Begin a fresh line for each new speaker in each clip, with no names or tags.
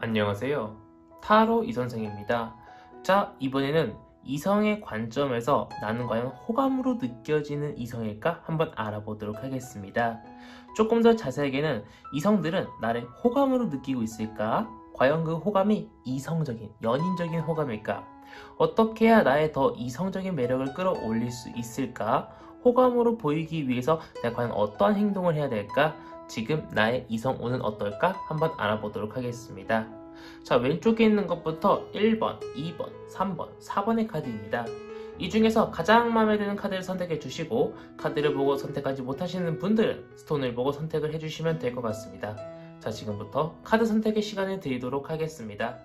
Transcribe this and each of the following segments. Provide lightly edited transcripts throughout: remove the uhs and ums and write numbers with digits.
안녕하세요. 타로 이선생입니다. 자, 이번에는 이성의 관점에서 나는 과연 호감으로 느껴지는 이성일까 한번 알아보도록 하겠습니다. 조금 더 자세하게는 이성들은 나를 호감으로 느끼고 있을까? 과연 그 호감이 이성적인, 연인적인 호감일까? 어떻게 해야 나의 더 이성적인 매력을 끌어올릴 수 있을까? 호감으로 보이기 위해서 내가 과연 어떠한 행동을 해야 될까? 지금 나의 이성운은 어떨까? 한번 알아보도록 하겠습니다. 자, 왼쪽에 있는 것부터 1번, 2번, 3번, 4번의 카드입니다. 이 중에서 가장 마음에 드는 카드를 선택해 주시고 카드를 보고 선택하지 못하시는 분들은 스톤을 보고 선택을 해주시면 될 것 같습니다. 자, 지금부터 카드 선택의 시간을 드리도록 하겠습니다.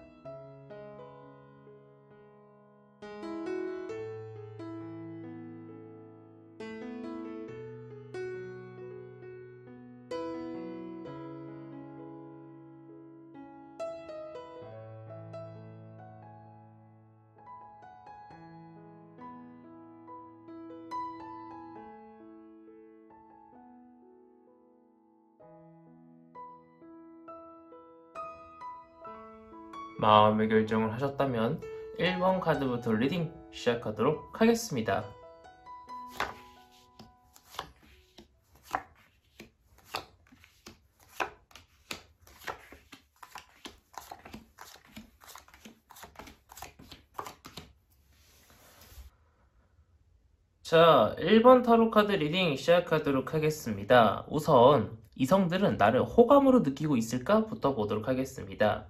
마음의 결정을 하셨다면 1번 카드부터 리딩 시작하도록 하겠습니다. 자, 1번 타로 카드 리딩 시작하도록 하겠습니다. 우선 이성들은 나를 호감으로 느끼고 있을까? 부터 보도록 하겠습니다.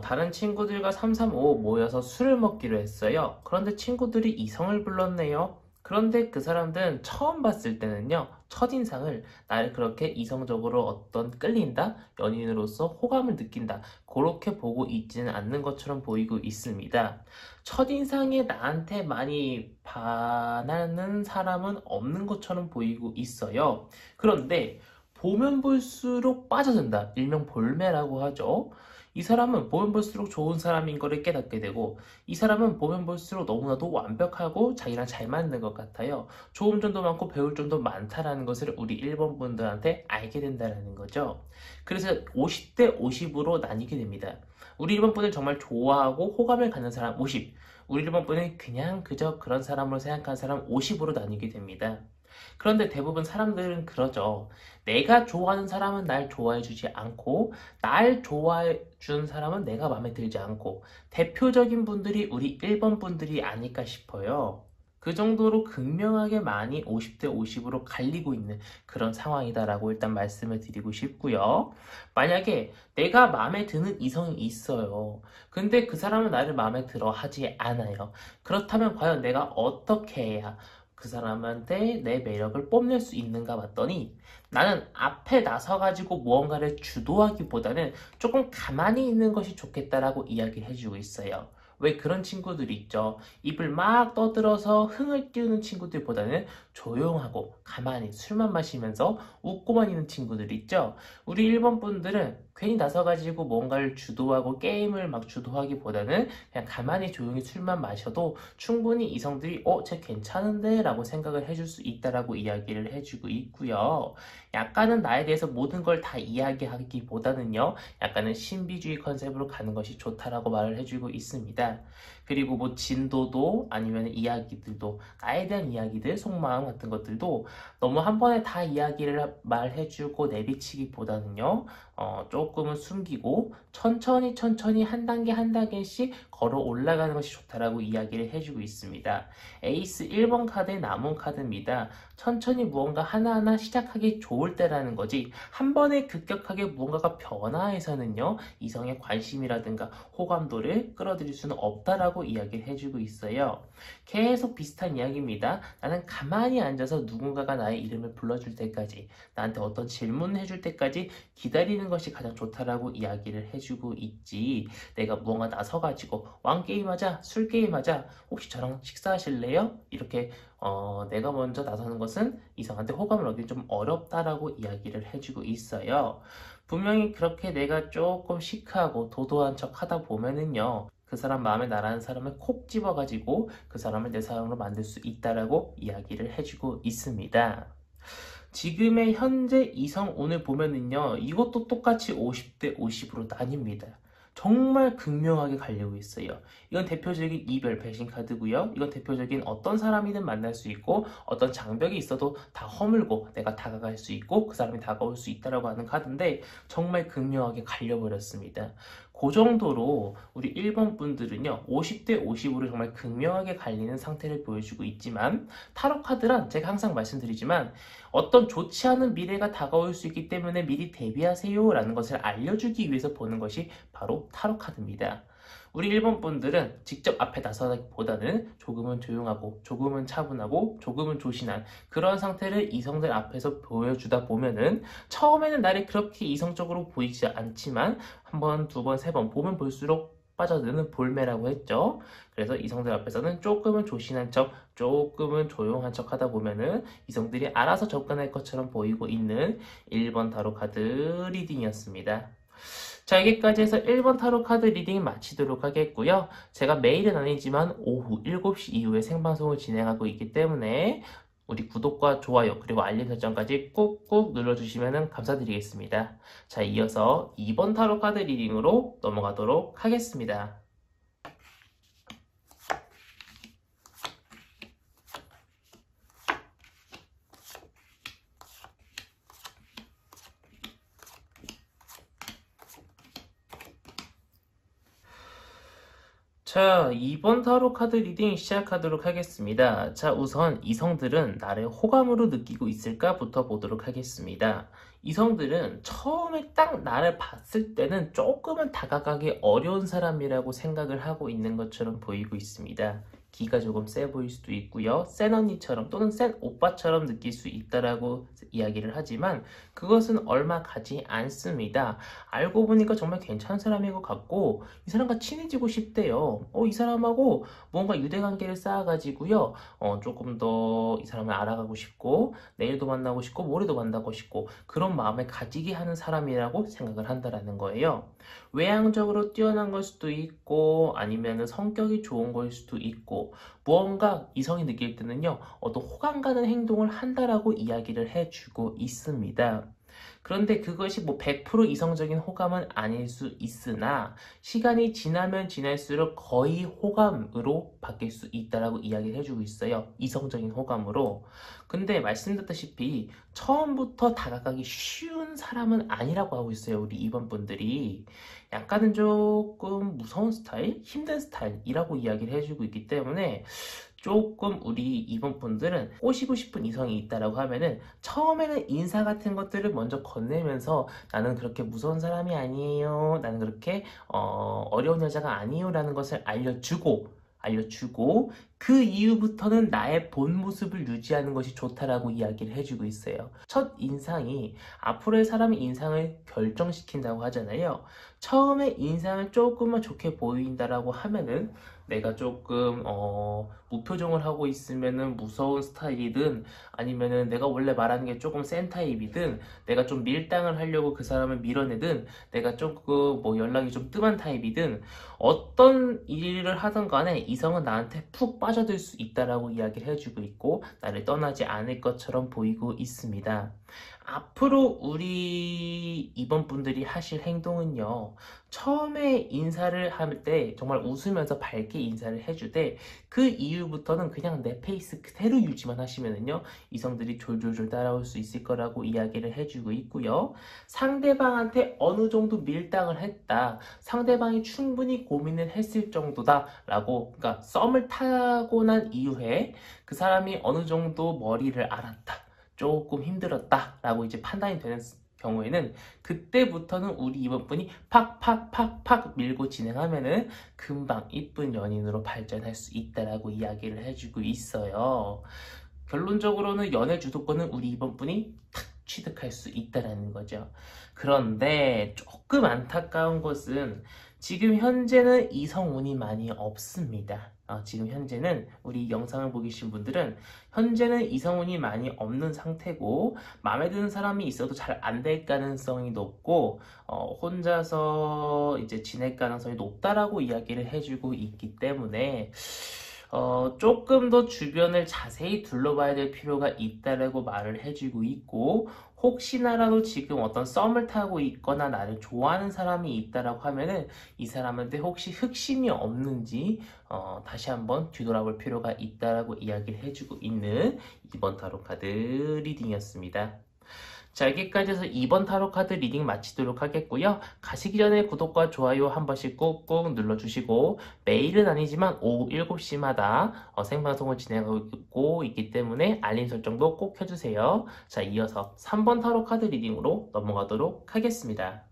다른 친구들과 335 모여서 술을 먹기로 했어요. 그런데 친구들이 이성을 불렀네요. 그런데 그 사람들은 처음 봤을 때는요, 첫인상을 나를 그렇게 이성적으로 어떤 끌린다? 연인으로서 호감을 느낀다. 그렇게 보고 있지는 않는 것처럼 보이고 있습니다. 첫인상에 나한테 많이 반하는 사람은 없는 것처럼 보이고 있어요. 그런데 보면 볼수록 빠져든다. 일명 볼매라고 하죠. 이 사람은 보면 볼수록 좋은 사람인 거를 깨닫게 되고 이 사람은 보면 볼수록 너무나도 완벽하고 자기랑 잘 맞는 것 같아요. 좋은 점도 많고 배울 점도 많다라는 것을 우리 1번 분들한테 알게 된다는 거죠. 그래서 50대 50으로 나뉘게 됩니다. 우리 1번 분은 정말 좋아하고 호감을 갖는 사람 50, 우리 1번 분은 그냥 그저 그런 사람으로 생각하는 사람 50으로 나뉘게 됩니다. 그런데 대부분 사람들은 그러죠. 내가 좋아하는 사람은 날 좋아해주지 않고 날 좋아해주는 사람은 내가 마음에 들지 않고 대표적인 분들이 우리 1번 분들이 아닐까 싶어요. 그 정도로 극명하게 많이 50대 50으로 갈리고 있는 그런 상황이다라고 일단 말씀을 드리고 싶고요. 만약에 내가 마음에 드는 이성이 있어요. 근데 그 사람은 나를 마음에 들어 하지 않아요. 그렇다면 과연 내가 어떻게 해야 그 사람한테 내 매력을 뽐낼 수 있는가 봤더니 나는 앞에 나서가지고 무언가를 주도하기보다는 조금 가만히 있는 것이 좋겠다라고 이야기를 해주고 있어요. 왜 그런 친구들이 있죠. 입을 막 떠들어서 흥을 띄우는 친구들보다는 조용하고 가만히 술만 마시면서 웃고만 있는 친구들 있죠. 우리 1번 분들은 괜히 나서가지고 뭔가를 주도하고 게임을 막 주도하기보다는 그냥 가만히 조용히 술만 마셔도 충분히 이성들이 쟤 괜찮은데? 라고 생각을 해줄 수 있다라고 이야기를 해주고 있고요. 약간은 나에 대해서 모든 걸 다 이야기하기보다는요. 약간은 신비주의 컨셉으로 가는 것이 좋다라고 말을 해주고 있습니다. 그리고 뭐 진도도 아니면 이야기들도 나에 대한 이야기들, 속마음 같은 것들도 너무 한 번에 다 이야기를 말해주고 내비치기보다는요. 조금은 숨기고 천천히 한 단계 한 단계씩 걸어 올라가는 것이 좋다라고 이야기를 해주고 있습니다. 에이스 1번 카드의 남은 카드입니다. 천천히 무언가 하나하나 시작하기 좋을 때라는 거지 한 번에 급격하게 무언가가 변화해서는요 이성의 관심이라든가 호감도를 끌어들일 수는 없다라고 이야기를 해주고 있어요. 계속 비슷한 이야기입니다. 나는 가만히 앉아서 누군가가 나의 이름을 불러줄 때까지 나한테 어떤 질문을 해줄 때까지 기다리는 것이 가장 좋다라고 이야기를 해주고 있지 내가 무언가 나서가지고 왕게임하자 술게임하자 혹시 저랑 식사하실래요? 이렇게 내가 먼저 나서는 것은 이성한테 호감을 얻기 좀 어렵다라고 이야기를 해주고 있어요. 분명히 그렇게 내가 조금 시크하고 도도한 척 하다 보면은요 그 사람 마음에 나라는 사람을 콕 집어가지고 그 사람을 내 사람으로 만들 수 있다라고 이야기를 해주고 있습니다. 지금의 현재 이성운을 보면은요 이것도 똑같이 50대 50으로 나뉩니다. 정말 극명하게 갈리고 있어요. 이건 대표적인 이별 배신 카드고요. 이건 대표적인 어떤 사람이든 만날 수 있고 어떤 장벽이 있어도 다 허물고 내가 다가갈 수 있고 그 사람이 다가올 수 있다라고 하는 카드인데 정말 극명하게 갈려버렸습니다. 그 정도로 우리 1번 분들은요 50대 50으로 정말 극명하게 갈리는 상태를 보여주고 있지만 타로 카드란 제가 항상 말씀드리지만 어떤 좋지 않은 미래가 다가올 수 있기 때문에 미리 대비하세요 라는 것을 알려주기 위해서 보는 것이 바로 타로 카드입니다. 우리 1번 분들은 직접 앞에 나서기보다는 조금은 조용하고 조금은 차분하고 조금은 조신한 그런 상태를 이성들 앞에서 보여주다 보면은 처음에는 나를 그렇게 이성적으로 보이지 않지만 한 번, 두 번, 세 번 보면 볼수록 빠져드는 볼매라고 했죠. 그래서 이성들 앞에서는 조금은 조신한 척, 조금은 조용한 척 하다 보면은 이성들이 알아서 접근할 것처럼 보이고 있는 1번 타로 카드 리딩이었습니다. 자, 여기까지 해서 1번 타로 카드 리딩 마치도록 하겠고요. 제가 매일은 아니지만 오후 7시 이후에 생방송을 진행하고 있기 때문에 우리 구독과 좋아요 그리고 알림 설정까지 꾹꾹 눌러주시면 감사드리겠습니다. 자, 이어서 2번 타로 카드 리딩으로 넘어가도록 하겠습니다. 자, 2번 타로 카드 리딩 시작하도록 하겠습니다. 자, 우선 이성들은 나를 호감으로 느끼고 있을까부터 보도록 하겠습니다. 이성들은 처음에 딱 나를 봤을 때는 조금은 다가가기 어려운 사람이라고 생각을 하고 있는 것처럼 보이고 있습니다. 기가 조금 세 보일 수도 있고요. 센 언니처럼 또는 센 오빠처럼 느낄 수 있다라고 이야기를 하지만 그것은 얼마 가지 않습니다. 알고 보니까 정말 괜찮은 사람인 것 같고 이 사람과 친해지고 싶대요. 이 사람하고 뭔가 유대관계를 쌓아가지고요. 조금 더 이 사람을 알아가고 싶고 내일도 만나고 싶고 모레도 만나고 싶고 그런 마음을 가지게 하는 사람이라고 생각을 한다라는 거예요. 외향적으로 뛰어난 걸 수도 있고 아니면 성격이 좋은 걸 수도 있고 무언가 이성이 느낄 때는요 어떤 호감 가는 행동을 한다라고 이야기를 해주고 있습니다. 그런데 그것이 뭐 100% 이성적인 호감은 아닐 수 있으나 시간이 지나면 지날수록 거의 호감으로 바뀔 수 있다라고 이야기를 해주고 있어요. 이성적인 호감으로. 근데 말씀드렸다시피 처음부터 다가가기 쉬운 사람은 아니라고 하고 있어요. 우리 2번 분들이. 약간은 조금 무서운 스타일, 힘든 스타일이라고 이야기를 해주고 있기 때문에 조금 우리 2번 분들은 꼬시고 싶은 이성이 있다라고 하면은 처음에는 인사 같은 것들을 먼저 건네면서 나는 그렇게 무서운 사람이 아니에요. 나는 그렇게 어려운 여자가 아니에요. 라는 것을 알려주고 그 이후부터는 나의 본 모습을 유지하는 것이 좋다라고 이야기를 해주고 있어요. 첫 인상이 앞으로의 사람의 인상을 결정시킨다고 하잖아요. 처음에 인상을 조금만 좋게 보인다라고 하면은 내가 조금 무표정을 하고 있으면은 무서운 스타일이든 아니면은 내가 원래 말하는 게 조금 센 타입이든 내가 좀 밀당을 하려고 그 사람을 밀어내든 내가 조금 뭐 연락이 좀 뜸한 타입이든 어떤 일을 하든 간에 이성은 나한테 푹 빠져들 수 있다라고 이야기를 해주고 있고 나를 떠나지 않을 것처럼 보이고 있습니다. 앞으로 우리 이번 분들이 하실 행동은요. 처음에 인사를 할 때 정말 웃으면서 밝게 인사를 해주되 그 이후부터는 그냥 내 페이스 그대로 유지만 하시면은요. 이성들이 졸졸졸 따라올 수 있을 거라고 이야기를 해주고 있고요. 상대방한테 어느 정도 밀당을 했다. 상대방이 충분히 고민을 했을 정도다. 라고 그러니까 썸을 타고 난 이후에 그 사람이 어느 정도 머리를 알았다. 조금 힘들었다 라고 이제 판단이 되는 경우에는 그때부터는 우리 이번 분이 팍팍팍팍 밀고 진행하면은 금방 이쁜 연인으로 발전할 수 있다라고 이야기를 해주고 있어요. 결론적으로는 연애 주도권은 우리 이번 분이 탁 취득할 수 있다라는 거죠. 그런데 조금 안타까운 것은 지금 현재는 이성운이 많이 없습니다. 지금 현재는 우리 영상을 보고 계신 분들은 현재는 이성운이 많이 없는 상태고 마음에 드는 사람이 있어도 잘 안 될 가능성이 높고 혼자서 이제 지낼 가능성이 높다라고 이야기를 해주고 있기 때문에 조금 더 주변을 자세히 둘러봐야 될 필요가 있다라고 말을 해주고 있고, 혹시나라도 지금 어떤 썸을 타고 있거나 나를 좋아하는 사람이 있다라고 하면은 이 사람한테 혹시 흑심이 없는지 다시 한번 뒤돌아볼 필요가 있다라고 이야기를 해주고 있는 이번 타로 카드 리딩이었습니다. 자, 여기까지 해서 2번 타로 카드 리딩 마치도록 하겠고요. 가시기 전에 구독과 좋아요 한 번씩 꾹꾹 눌러주시고, 매일은 아니지만 오후 7시마다 생방송을 진행하고 있기 때문에 알림 설정도 꼭 해주세요. 자, 이어서 3번 타로 카드 리딩으로 넘어가도록 하겠습니다.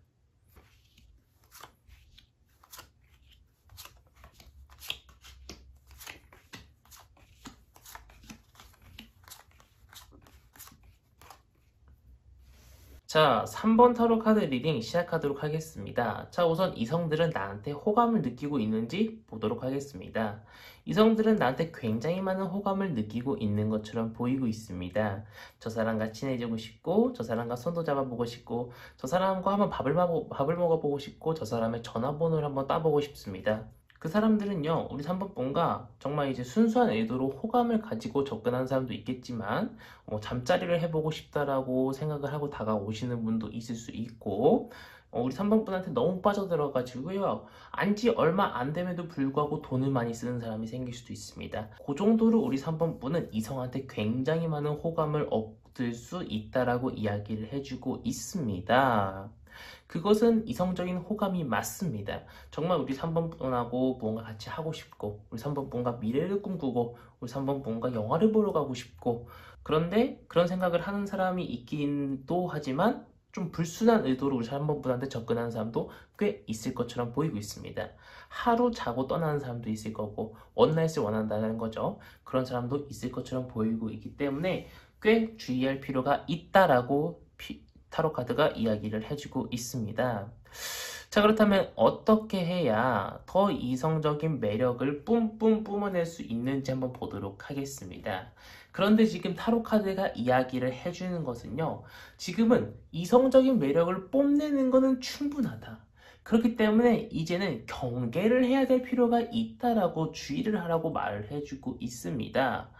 자, 3번 타로 카드 리딩 시작하도록 하겠습니다. 자, 우선 이성들은 나한테 호감을 느끼고 있는지 보도록 하겠습니다. 이성들은 나한테 굉장히 많은 호감을 느끼고 있는 것처럼 보이고 있습니다. 저 사람과 친해지고 싶고, 저 사람과 손도 잡아보고 싶고, 저 사람과 한번 밥을 먹어보고 싶고, 저 사람의 전화번호를 한번 따보고 싶습니다. 그 사람들은요, 우리 3번분과 정말 이제 순수한 의도로 호감을 가지고 접근하는 사람도 있겠지만, 잠자리를 해보고 싶다라고 생각을 하고 다가오시는 분도 있을 수 있고, 우리 3번분한테 너무 빠져들어가지고요, 안지 얼마 안 됨에도 불구하고 돈을 많이 쓰는 사람이 생길 수도 있습니다. 그 정도로 우리 3번분은 이성한테 굉장히 많은 호감을 얻을 수 있다라고 이야기를 해주고 있습니다. 그것은 이성적인 호감이 맞습니다. 정말 우리 3번분하고 뭔가 같이 하고 싶고, 우리 3번분과 미래를 꿈꾸고, 우리 3번분과 영화를 보러 가고 싶고, 그런데 그런 생각을 하는 사람이 있긴도 하지만 좀 불순한 의도로 우리 3번분한테 접근하는 사람도 꽤 있을 것처럼 보이고 있습니다. 하루 자고 떠나는 사람도 있을 거고, 원나잇을 원한다는 거죠. 그런 사람도 있을 것처럼 보이고 있기 때문에 꽤 주의할 필요가 있다라고 타로 카드가 이야기를 해주고 있습니다. 자, 그렇다면 어떻게 해야 더 이성적인 매력을 뿜뿜 뿜어낼 수 있는지 한번 보도록 하겠습니다. 그런데 지금 타로 카드가 이야기를 해주는 것은요, 지금은 이성적인 매력을 뽐내는 것은 충분하다. 그렇기 때문에 이제는 경계를 해야 될 필요가 있다라고 주의를 하라고 말을 해주고 있습니다.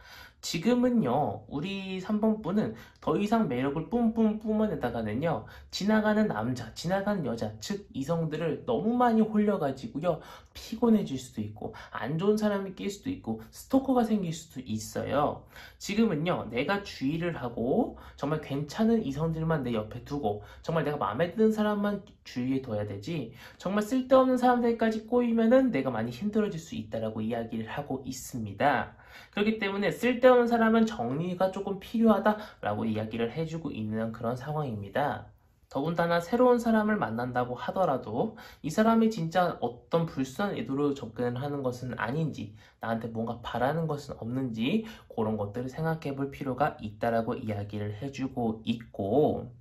지금은요, 우리 3번분은 더 이상 매력을 뿜뿜 뿜어내다가는요, 지나가는 남자, 지나가는 여자, 즉 이성들을 너무 많이 홀려가지고요, 피곤해질 수도 있고, 안 좋은 사람이 낄 수도 있고, 스토커가 생길 수도 있어요. 지금은요, 내가 주의를 하고, 정말 괜찮은 이성들만 내 옆에 두고, 정말 내가 마음에 드는 사람만 주위에 둬야 되지, 정말 쓸데없는 사람들까지 꼬이면은 내가 많이 힘들어질 수 있다라고 이야기를 하고 있습니다. 그렇기 때문에 쓸데없는 사람은 정리가 조금 필요하다라고 이야기를 해주고 있는 그런 상황입니다. 더군다나 새로운 사람을 만난다고 하더라도 이 사람이 진짜 어떤 불순한 의도로 접근을 하는 것은 아닌지, 나한테 뭔가 바라는 것은 없는지 그런 것들을 생각해 볼 필요가 있다라고 이야기를 해주고 있고,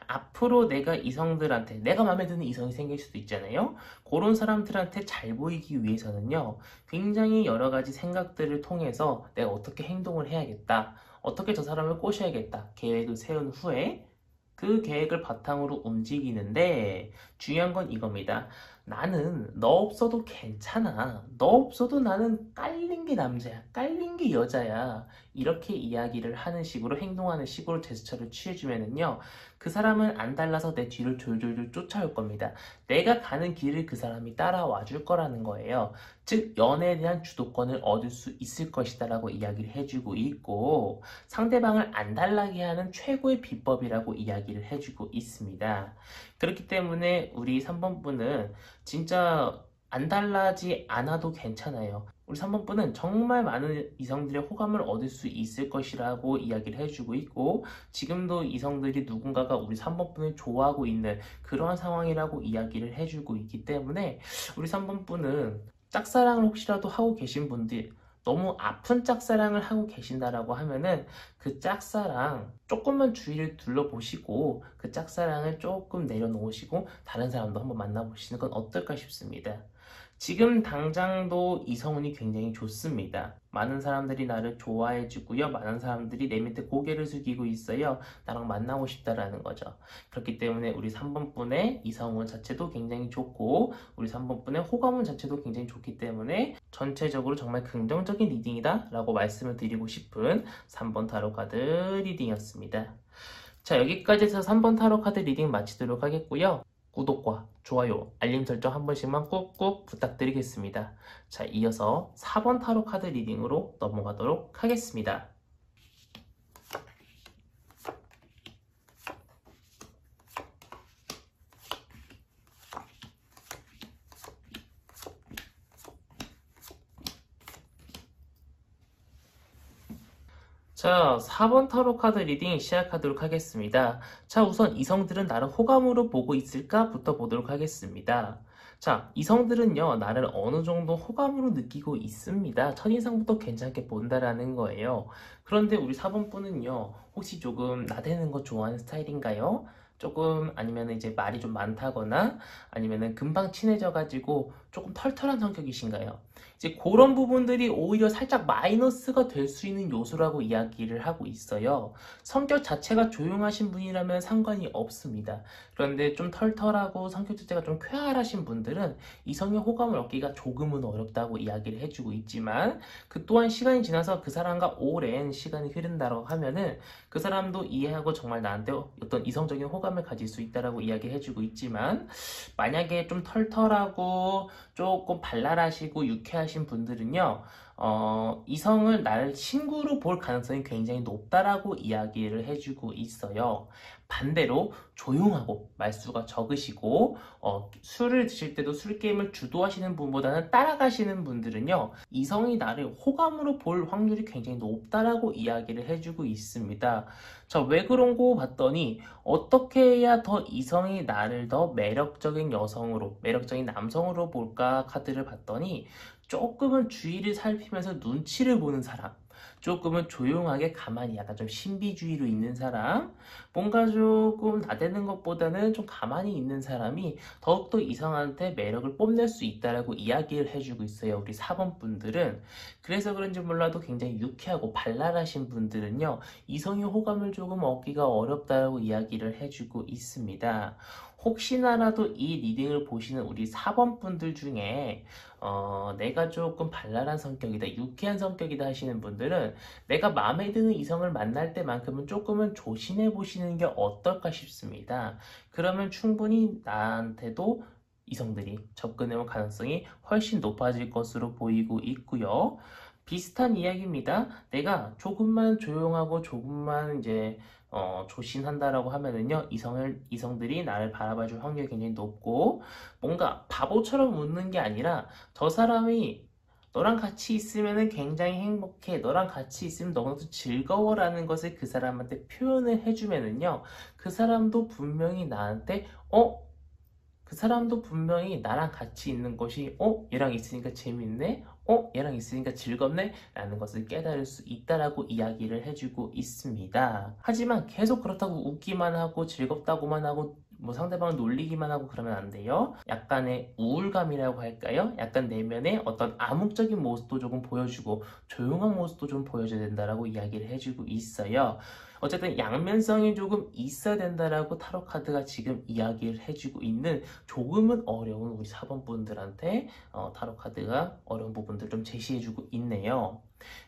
앞으로 내가 이성들한테, 내가 마음에 드는 이성이 생길 수도 있잖아요. 그런 사람들한테 잘 보이기 위해서는요, 굉장히 여러 가지 생각들을 통해서 내가 어떻게 행동을 해야겠다, 어떻게 저 사람을 꼬셔야겠다 계획을 세운 후에 그 계획을 바탕으로 움직이는데, 중요한 건 이겁니다. 나는 너 없어도 괜찮아. 너 없어도 나는 깔린 게 남자야. 깔린 게 여자야. 이렇게 이야기를 하는 식으로, 행동하는 식으로 제스처를 취해주면은요, 그 사람은 안 달라서 내 뒤를 졸졸졸 쫓아올 겁니다. 내가 가는 길을 그 사람이 따라와 줄 거라는 거예요. 즉, 연애에 대한 주도권을 얻을 수 있을 것이다 라고 이야기를 해주고 있고, 상대방을 안 달라게 하는 최고의 비법이라고 이야기를 해주고 있습니다. 그렇기 때문에 우리 3번분은 진짜 안 달라지 않아도 괜찮아요. 우리 3번분은 정말 많은 이성들의 호감을 얻을 수 있을 것이라고 이야기를 해주고 있고, 지금도 이성들이 누군가가 우리 3번분을 좋아하고 있는 그러한 상황이라고 이야기를 해주고 있기 때문에, 우리 3번분은 짝사랑을 혹시라도 하고 계신 분들, 너무 아픈 짝사랑을 하고 계신다라고 하면은 그 짝사랑 조금만 주위를 둘러보시고 그 짝사랑을 조금 내려놓으시고 다른 사람도 한번 만나보시는 건 어떨까 싶습니다. 지금 당장도 이성운이 굉장히 좋습니다. 많은 사람들이 나를 좋아해주고요. 많은 사람들이 내 밑에 고개를 숙이고 있어요. 나랑 만나고 싶다라는 거죠. 그렇기 때문에 우리 3번 분의 이성운 자체도 굉장히 좋고 우리 3번 분의 호감운 자체도 굉장히 좋기 때문에 전체적으로 정말 긍정적인 리딩이다 라고 말씀을 드리고 싶은 3번 타로 카드 리딩이었습니다. 자, 여기까지 해서 3번 타로 카드 리딩 마치도록 하겠고요. 구독과 좋아요, 알림 설정 한 번씩만 꾹꾹 부탁드리겠습니다. 자, 이어서 4번 타로 카드 리딩으로 넘어가도록 하겠습니다. 자, 4번 타로 카드 리딩 시작하도록 하겠습니다. 자, 우선 이성들은 나를 호감으로 보고 있을까부터 보도록 하겠습니다. 자, 이성들은요, 나를 어느 정도 호감으로 느끼고 있습니다. 첫인상부터 괜찮게 본다라는 거예요. 그런데 우리 4번 분은요, 혹시 조금 나대는 거 좋아하는 스타일인가요? 조금 아니면 이제 말이 좀 많다거나 아니면은 금방 친해져가지고 조금 털털한 성격이신가요? 이제 그런 부분들이 오히려 살짝 마이너스가 될 수 있는 요소라고 이야기를 하고 있어요. 성격 자체가 조용하신 분이라면 상관이 없습니다. 그런데 좀 털털하고 성격 자체가 좀 쾌활하신 분들은 이성의 호감을 얻기가 조금은 어렵다고 이야기를 해주고 있지만 그 또한 시간이 지나서 그 사람과 오랜 시간이 흐른다고 하면은 그 사람도 이해하고 정말 나한테 어떤 이성적인 호감을 가질 수 있다라고 이야기해주고 있지만 만약에 좀 털털하고 조금 발랄하시고 유쾌하신 분들은요, 이성을 나를 친구로 볼 가능성이 굉장히 높다라고 이야기를 해주고 있어요. 반대로 조용하고 말수가 적으시고 술을 드실 때도 술 게임을 주도하시는 분보다는 따라가시는 분들은요, 이성이 나를 호감으로 볼 확률이 굉장히 높다라고 이야기를 해주고 있습니다. 자, 왜 그런고 봤더니 어떻게 해야 더 이성이 나를 더 매력적인 여성으로, 매력적인 남성으로 볼까 카드를 봤더니 조금은 주위를 살피면서 눈치를 보는 사람, 조금은 조용하게 가만히 약간 좀 신비주의로 있는 사람, 뭔가 조금 나대는 것보다는 좀 가만히 있는 사람이 더욱더 이성한테 매력을 뽐낼 수 있다라고 이야기를 해주고 있어요. 우리 4번 분들은. 그래서 그런지 몰라도 굉장히 유쾌하고 발랄하신 분들은요, 이성의 호감을 조금 얻기가 어렵다라고 이야기를 해주고 있습니다. 혹시나라도 이 리딩을 보시는 우리 4번 분들 중에 내가 조금 발랄한 성격이다, 유쾌한 성격이다 하시는 분들은 내가 마음에 드는 이성을 만날 때만큼은 조금은 조심해 보시는 게 어떨까 싶습니다. 그러면 충분히 나한테도 이성들이 접근해 올 가능성이 훨씬 높아질 것으로 보이고 있고요. 비슷한 이야기입니다. 내가 조금만 조용하고 조금만 이제 조심한다라고 하면은요, 이성들이 나를 바라봐줄 확률이 굉장히 높고, 뭔가 바보처럼 웃는 게 아니라, 저 사람이 너랑 같이 있으면은 굉장히 행복해, 너랑 같이 있으면 너무도 즐거워라는 것을 그 사람한테 표현을 해주면은요, 그 사람도 분명히 나한테, 그 사람도 분명히 나랑 같이 있는 것이 얘랑 있으니까 재밌네? 얘랑 있으니까 즐겁네? 라는 것을 깨달을 수 있다라고 이야기를 해주고 있습니다. 하지만 계속 그렇다고 웃기만 하고 즐겁다고만 하고 뭐 상대방을 놀리기만 하고 그러면 안 돼요. 약간의 우울감이라고 할까요? 약간 내면의 어떤 암묵적인 모습도 조금 보여주고 조용한 모습도 좀 보여줘야 된다라고 이야기를 해주고 있어요. 어쨌든 양면성이 조금 있어야 된다라고 타로 카드가 지금 이야기를 해주고 있는 조금은 어려운 우리 4번 분들한테 타로 카드가 어려운 부분들 좀 제시해주고 있네요.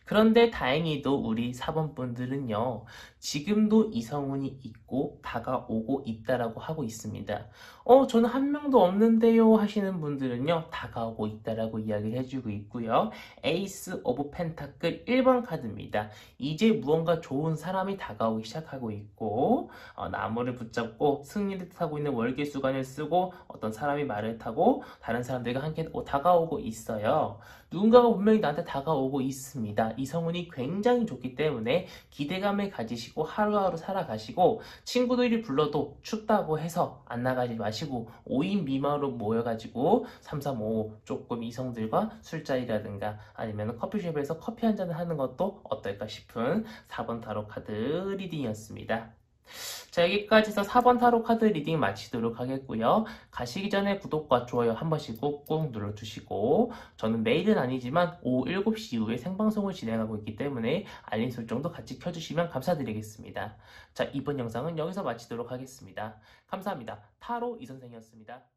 그런데 다행히도 우리 4번 분들은요, 지금도 이성운이 있고 다가오고 있다라고 하고 있습니다. 저는 한 명도 없는데요 하시는 분들은요, 다가오고 있다라고 이야기를 해주고 있고요. 에이스 오브 펜타클 1번 카드입니다. 이제 무언가 좋은 사람이 다가오기 시작하고 있고, 나무를 붙잡고 승리를 타고 있는 월계수관을 쓰고 어떤 사람이 말을 타고 다른 사람들과 함께 다가오고 있어요. 누군가가 분명히 나한테 다가오고 있습니다. 이성운이 굉장히 좋기 때문에 기대감을 가지시고 하루하루 살아가시고, 친구들이 불러도 춥다고 해서 안 나가지 마시고 5인 미만으로 모여가지고 335 조금 이성들과 술자리라든가 아니면 커피숍에서 커피 한잔을 하는 것도 어떨까 싶은 4번 타로 카드 리딩이었습니다. 자, 여기까지 해서 4번 타로 카드 리딩 마치도록 하겠고요. 가시기 전에 구독과 좋아요 한 번씩 꾹꾹 눌러주시고, 저는 매일은 아니지만 오후 7시 이후에 생방송을 진행하고 있기 때문에 알림 설정도 같이 켜주시면 감사드리겠습니다. 자, 이번 영상은 여기서 마치도록 하겠습니다. 감사합니다. 타로 이선생이었습니다.